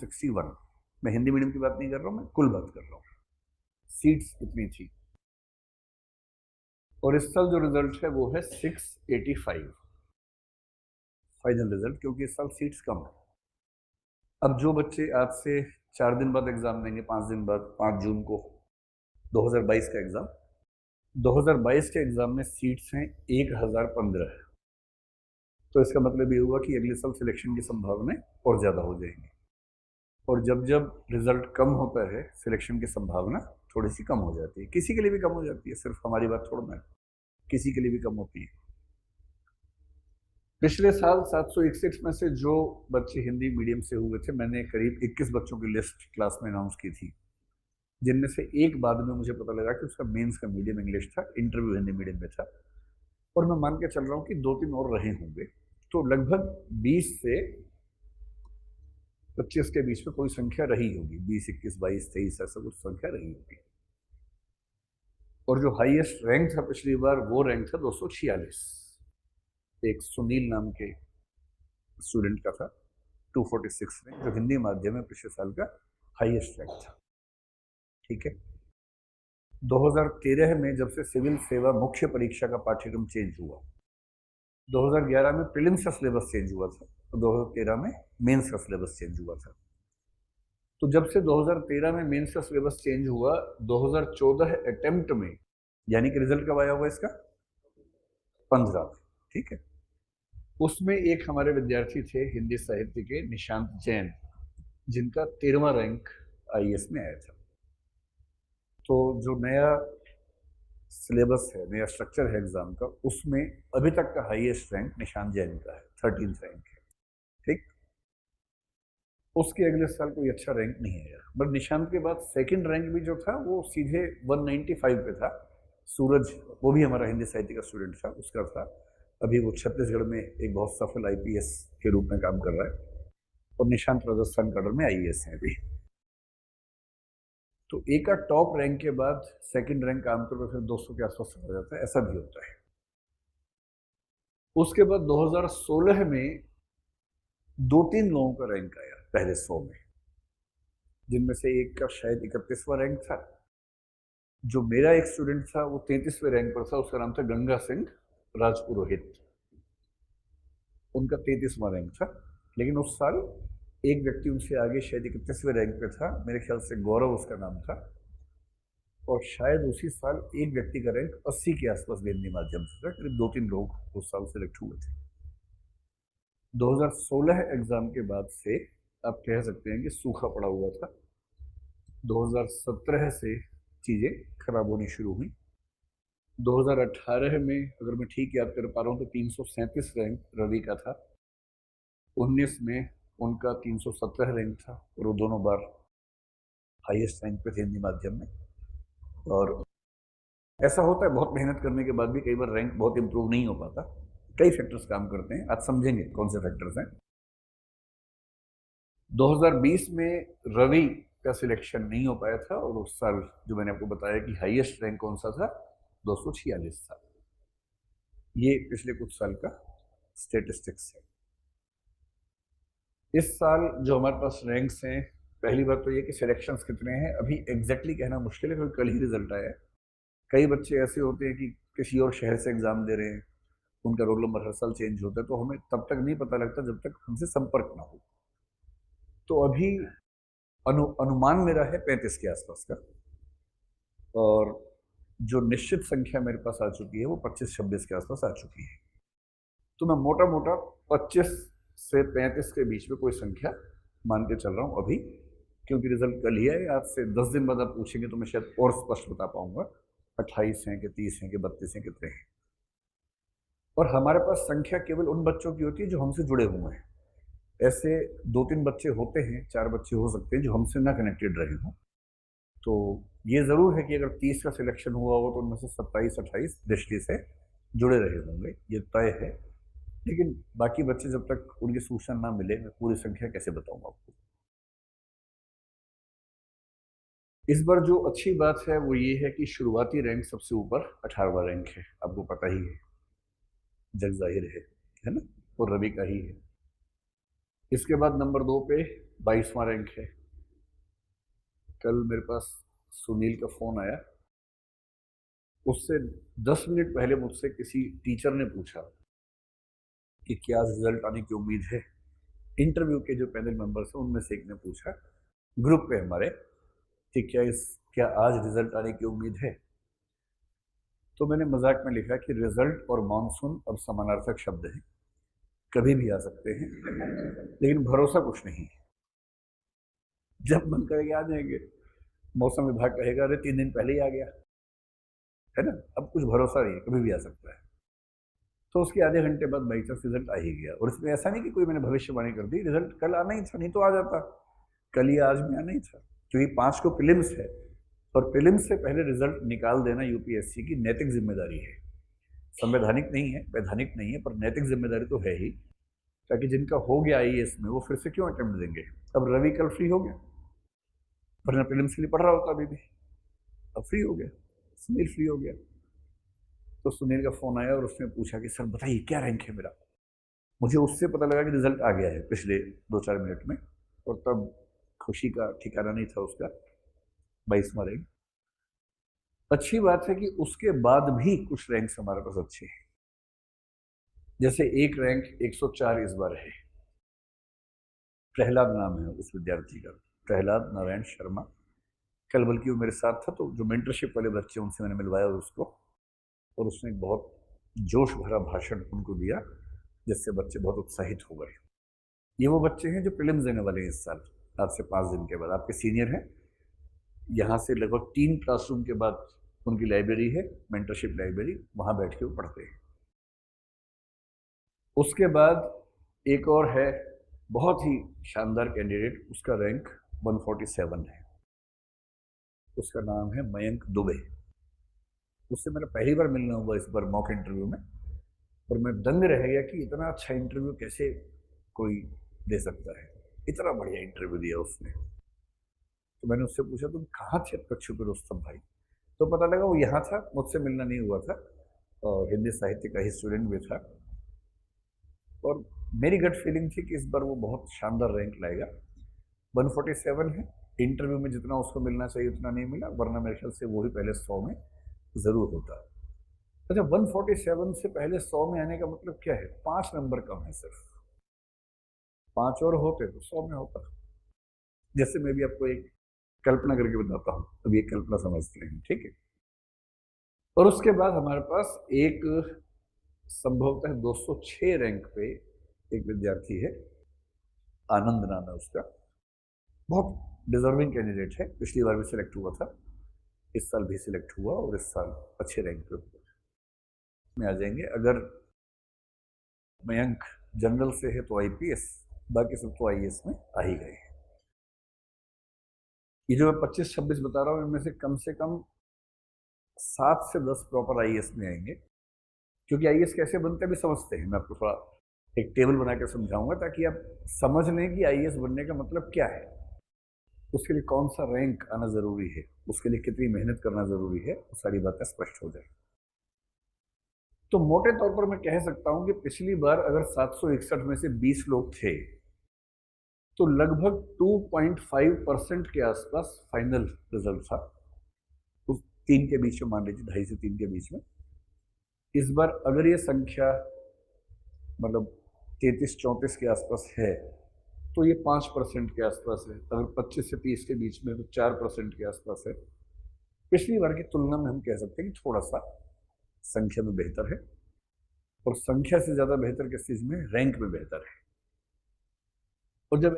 1061। मैं हिंदी मीडियम की बात नहीं कर रहा हूँ, मैं कुल बात कर रहा हूँ। सीट्स कितनी थी? और इस साल जो रिजल्ट है वो है 685 फाइनल रिजल्ट, क्योंकि इस साल सीट्स कम है। अब जो बच्चे आज से 4 दिन बाद एग्जाम देंगे, 5 दिन बाद, 5 जून को 2022 का एग्जाम, 2022 के एग्जाम में सीट्स हैं 1015। तो इसका मतलब ये हुआ कि अगले साल सिलेक्शन की संभावनाएं और ज्यादा हो जाएंगी। और जब जब रिजल्ट कम होता है, सिलेक्शन की संभावना थोड़ी सी कम हो जाती है। किसी के लिए भी कम हो जाती है, सिर्फ हमारी बात छोड़ना है, किसी के लिए भी कम होती है। पिछले साल 761 में से जो बच्चे हिंदी मीडियम से हुए थे, मैंने करीब 21 बच्चों की लिस्ट क्लास में अनाउंस की थी, जिनमें से एक बाद में मुझे पता लगा कि उसका मेंस का मीडियम इंग्लिश था, इंटरव्यू हिंदी मीडियम में था। और मैं मान के चल रहा हूँ कि 2-3 और रहे होंगे। तो लगभग 20 से 25 के बीच में कोई संख्या रही होगी, 20, 21, 22, 23 ऐसा कुछ संख्या रही होगी। और जो हाईएस्ट रैंक था पिछली बार, वो रैंक था 246। एक सुनील नाम के स्टूडेंट का था 246 रैंक, जो हिंदी माध्यम में पिछले साल का हाईएस्ट रैंक था। ठीक है। 2013 में जब से सिविल सेवा मुख्य परीक्षा का पाठ्यक्रम चेंज हुआ, 2011 में प्रीलिम्स का सिलेबस चेंज हुआ था, तो 2013 में मेंस का सिलेबस चेंज हुआ था। तो जब से 2013 में मेंस का सिलेबस चेंज हुआ, 2014 अटेम्प्ट में, यानी कि रिजल्ट कब आया हुआ इसका? 15 में। ठीक है। उसमें एक हमारे विद्यार्थी थे हिंदी साहित्य के, निशांत जैन, जिनका 13वां रैंक आईएएस में आया था। तो जो नया सिलेबस है, नया स्ट्रक्चर है एग्जाम का, उसमें अभी तक का हाईएस्ट रैंक निशांत जैन का है, 13th रैंक है। ठीक। उसके अगले साल कोई अच्छा रैंक नहीं आया, बट निशांत के बाद सेकंड रैंक भी जो था वो सीधे 195 पे था। सूरज, वो भी हमारा हिंदी साहित्य का स्टूडेंट था, उसका था। अभी वो छत्तीसगढ़ में एक बहुत सफल आईपीएस के रूप में काम कर रहा है, और निशांत राजस्थान cadre में आईएएस है अभी। तो एक का टॉप रैंक के बाद सेकंड रैंक आमतौर पर फिर 200 के आसपास चला जाता है, ऐसा भी होता है। उसके बाद 2016 में 2-3 लोगों का रैंक आया पहले 100 में, जिनमें से एक का शायद 31वां रैंक था। जो मेरा एक स्टूडेंट था वो 33वें रैंक पर था, उसका नाम था गंगा सिंह राजपुरोहित, उनका 33वां रैंक था। लेकिन उस साल एक व्यक्ति उनसे आगे शायद 31वें रैंक पे था, मेरे ख्याल से गौरव उसका नाम था। और शायद उसी साल एक व्यक्ति का रैंक 80 के आसपास हिंदी माध्यम से था, करीब 2-3 लोग उस साल सेलेक्ट हुए थे। 2016 एग्जाम के बाद से आप कह सकते हैं कि सूखा पड़ा हुआ था। 2017 से चीजें खराब होनी शुरू हुई। 2018 में अगर मैं ठीक याद कर पा रहा हूँ तो 337 रैंक रवि का था। 19 में उनका 317 रैंक था, और वो दोनों बार हाईएस्ट रैंक पे थे हिंदी माध्यम में। और ऐसा होता है, बहुत मेहनत करने के बाद भी कई बार रैंक बहुत इंप्रूव नहीं हो पाता, कई फैक्टर्स काम करते हैं, आज समझेंगे कौन से फैक्टर्स हैं। 2020 में रवि का सिलेक्शन नहीं हो पाया था, और उस साल जो मैंने आपको बताया कि हाईएस्ट रैंक कौन सा था, 246 था। ये पिछले कुछ साल का स्टेटिस्टिक्स है। इस साल जो हमारे पास रैंक्स हैं, पहली बात तो ये कि सिलेक्शंस कितने हैं अभी एग्जैक्टली कहना मुश्किल है, क्योंकि कल ही रिजल्ट आया है। कई बच्चे ऐसे होते हैं कि किसी और शहर से एग्जाम दे रहे हैं, उनका रोल नंबर हर साल चेंज होता है, तो हमें तब तक नहीं पता लगता जब तक हमसे संपर्क ना हो। तो अभी अनुमान मेरा है 35 के आसपास का, और जो निश्चित संख्या मेरे पास आ चुकी है वो 25-26 के आसपास आ चुकी है। तो मैं मोटा मोटा 25 से 35 के बीच में कोई संख्या मान के चल रहा हूँ अभी, क्योंकि रिजल्ट कल ही है। आज से 10 दिन बाद आप पूछेंगे तो मैं शायद और स्पष्ट बता पाऊंगा 28 हैं कि 30 हैं कि 32 हैं, कितने हैं। और हमारे पास संख्या केवल उन बच्चों की होती है जो हमसे जुड़े हुए हैं। ऐसे 2-3 बच्चे होते हैं, 4 बच्चे हो सकते हैं जो हमसे ना कनेक्टेड रहे हों। तो ये जरूर है कि अगर 30 का सिलेक्शन हुआ हो तो उनमें से 27-28 दृष्टि से जुड़े रहे होंगे, ये तय है। लेकिन बाकी बच्चे जब तक उनकी सूचना ना मिले, मैं पूरी संख्या कैसे बताऊंगा आपको। इस बार जो अच्छी बात है वो ये है कि शुरुआती रैंक सबसे ऊपर 18वां रैंक है, आपको पता ही है, जग जाहिर है ना, और रवि का ही है। इसके बाद नंबर 2 पे 22वां रैंक है। कल मेरे पास सुनील का फोन आया, उससे 10 मिनट पहले मुझसे किसी टीचर ने पूछा कि क्या रिजल्ट आने की उम्मीद है। इंटरव्यू के जो पैनल मेंबर्स हैं उनमें से एक ने पूछा ग्रुप पे हमारे कि क्या आज रिजल्ट आने की उम्मीद है। तो मैंने मजाक में लिखा कि रिजल्ट और मॉनसून अब समानार्थक शब्द हैं, कभी भी आ सकते हैं, लेकिन भरोसा कुछ नहीं है। जब मन करेगा आ जाएंगे। मौसम विभाग कहेगा अरे 3 दिन पहले ही आ गया, है ना। अब कुछ भरोसा नहीं है, कभी भी आ सकता है। तो उसके आधे घंटे बाद बाई चांस रिजल्ट आ ही गया। और इसमें ऐसा नहीं कि कोई मैंने भविष्यवाणी कर दी, रिजल्ट कल आना ही था, नहीं तो आ जाता। कल या आज में आना ही था, क्योंकि 5 को प्रीलिम्स है और प्रीलिम्स से पहले रिजल्ट निकाल देना यूपीएससी की नैतिक जिम्मेदारी है। संवैधानिक नहीं है, वैधानिक नहीं है, पर नैतिक जिम्मेदारी तो है ही। ताकि जिनका हो गया आईएएस में वो फिर से क्यों अटेम्प्ट देंगे। अब रवि कल फ्री हो गया, वरना प्रीलिम्स के लिए पढ़ रहा होता अभी भी। अब फ्री हो गया, सुनील फ्री हो गया। तो सुनील का फोन आया और उसने पूछा कि सर बताइए क्या रैंक है मेरा। मुझे उससे पता लगा कि रिजल्ट आ गया है पिछले 2-4 मिनट में, और तब खुशी का ठिकाना नहीं था उसका। 22वां रैंक। अच्छी बात है कि उसके बाद भी कुछ रैंक्स हमारे पास अच्छे हैं। जैसे एक रैंक 104 इस बार है। प्रहलाद नाम है उस विद्यार्थी का, प्रहलाद नारायण शर्मा। कल बल्कि वो मेरे साथ था, तो जो मेंटरशिप वाले बच्चे उनसे मैंने मिलवाया उसको, और उसने एक बहुत जोश भरा भाषण उनको दिया, जिससे बच्चे बहुत उत्साहित हो गए। ये वो बच्चे हैं जो प्रीलिम्स देने वाले हैं इस साल, आज से 5 दिन के बाद। आपके सीनियर हैं, यहाँ से लगभग 3 क्लासरूम के बाद उनकी लाइब्रेरी है, मेंटरशिप लाइब्रेरी, वहाँ बैठ के वो पढ़ते हैं। उसके बाद एक और है बहुत ही शानदार कैंडिडेट, उसका रैंक 147 है। उसका नाम है मयंक दुबे। उससे मेरा पहली बार मिलना हुआ इस बार मॉक इंटरव्यू में, और मैं दंग रह गया कि इतना अच्छा इंटरव्यू कैसे कोई दे सकता है। इतना बढ़िया इंटरव्यू दिया उसने। तो मैंने उससे पूछा तुम कहाँ थे अब तक छुपे रुस्तम भाई। तो पता लगा वो यहाँ था, मुझसे मिलना नहीं हुआ था, और हिंदी साहित्य का ही स्टूडेंट भी था। और मेरी गट फीलिंग थी कि इस बार वो बहुत शानदार रैंक लाएगा। 147 है। इंटरव्यू में जितना उसको मिलना चाहिए उतना नहीं मिला, वरना मेरे ख्याल से वो ही पहले 100 में जरूर होता। अच्छा, 147 से पहले 100 में आने का मतलब क्या है? 5 नंबर कम है सिर्फ। 5 और होते तो 100 में होता। जैसे मैं भी आपको एक कल्पना करके बताता हूँ, अब ये कल्पना समझते हैं, ठीक है। और उसके बाद हमारे पास एक संभवतः 206 रैंक पे एक विद्यार्थी है, आनंद नाम है उसका। बहुत डिजर्विंग कैंडिडेट है, पिछली बार भी सिलेक्ट हुआ था, इस साल भी सिलेक्ट हुआ, और इस साल अच्छे रैंक पे में आ जाएंगे। अगर मयंक जनरल से है तो आईपीएस, बाकी सब तो आईएएस में आ ही गए। ये जो मैं 25-26 बता रहा हूँ, इनमें से कम 7 से 10 प्रॉपर आईएएस में आएंगे। क्योंकि आईएएस कैसे बनते हैं भी समझते हैं, मैं आपको थोड़ा एक टेबल बना के समझाऊंगा, ताकि आप समझ लें कि आईएएस बनने का मतलब क्या है, उसके लिए कौन सा रैंक आना जरूरी है, उसके लिए कितनी मेहनत करना जरूरी है, वो सारी बातें स्पष्ट हो जाए। तो मोटे तौर पर मैं कह सकता हूं कि पिछली बार अगर 761 में से 20 लोग थे, तो लगभग 2.5% के आसपास फाइनल रिजल्ट था। उस 3 के बीच में, मान लीजिए 2.5 से 3 के बीच में। इस बार अगर ये संख्या मतलब 33-34 के आसपास है, तो ये 5% के आसपास है। अगर 25 से 30 के बीच में, तो 4% के आसपास है। पिछली बार की तुलना में हम कह सकते हैं कि थोड़ा सा संख्या में बेहतर है, और संख्या से ज्यादा बेहतर किस चीज में? रैंक में बेहतर है। और जब